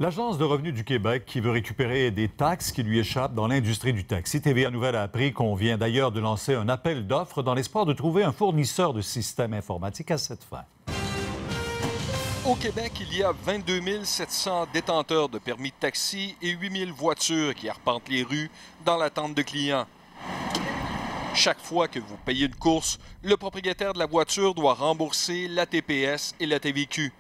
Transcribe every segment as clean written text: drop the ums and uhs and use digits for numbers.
L'Agence de revenus du Québec qui veut récupérer des taxes qui lui échappent dans l'industrie du taxi. TVA Nouvelle a appris qu'on vient d'ailleurs de lancer un appel d'offres dans l'espoir de trouver un fournisseur de systèmes informatiques à cette fin. Au Québec, il y a 22 700 détenteurs de permis de taxi et 8 000 voitures qui arpentent les rues dans l'attente de clients. Chaque fois que vous payez une course, le propriétaire de la voiture doit rembourser la TPS et la TVQ.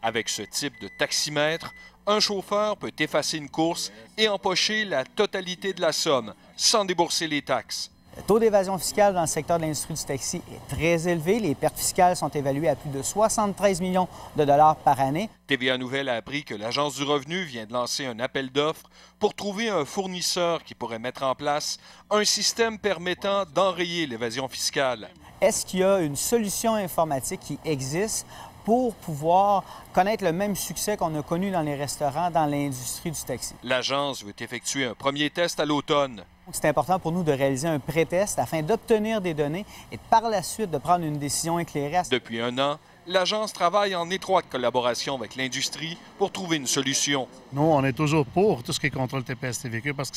Avec ce type de taximètre, un chauffeur peut effacer une course et empocher la totalité de la somme sans débourser les taxes. Le taux d'évasion fiscale dans le secteur de l'industrie du taxi est très élevé. Les pertes fiscales sont évaluées à plus de 73 millions de dollars par année. TVA Nouvelle a appris que l'Agence du revenu vient de lancer un appel d'offres pour trouver un fournisseur qui pourrait mettre en place un système permettant d'enrayer l'évasion fiscale. Est-ce qu'il y a une solution informatique qui existe pour pouvoir connaître le même succès qu'on a connu dans les restaurants dans l'industrie du taxi? L'Agence veut effectuer un premier test à l'automne. C'est important pour nous de réaliser un pré-test afin d'obtenir des données et par la suite de prendre une décision éclairée. Depuis un an, l'Agence travaille en étroite collaboration avec l'industrie pour trouver une solution. Nous, on est toujours pour tout ce qui est contrôle TPS-TVQ parce que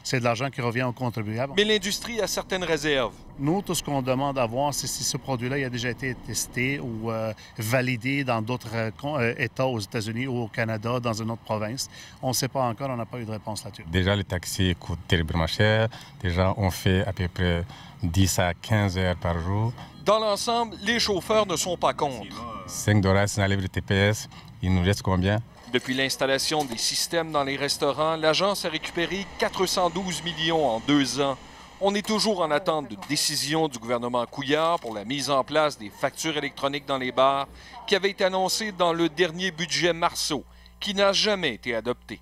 c'est de l'argent qui revient aux contribuables. Mais l'industrie a certaines réserves. Nous, tout ce qu'on demande à voir, c'est si ce produit-là il a déjà été testé ou validé dans d'autres États aux États-Unis ou au Canada, dans une autre province. On ne sait pas encore, on n'a pas eu de réponse là-dessus. Déjà, les taxis coûtent terriblement cher. Déjà, on fait à peu près 10 à 15 heures par jour. Dans l'ensemble, les chauffeurs ne sont pas contre. 5 dollars, c'est un livre de TPS. Il nous reste combien? Depuis l'installation des systèmes dans les restaurants, l'Agence a récupéré 412 millions en 2 ans. On est toujours en attente de décision du gouvernement Couillard pour la mise en place des factures électroniques dans les bars qui avait été annoncée dans le dernier budget Marceau, qui n'a jamais été adopté.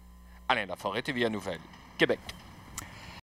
Alain Laforêt, TVA Nouvelle, Québec.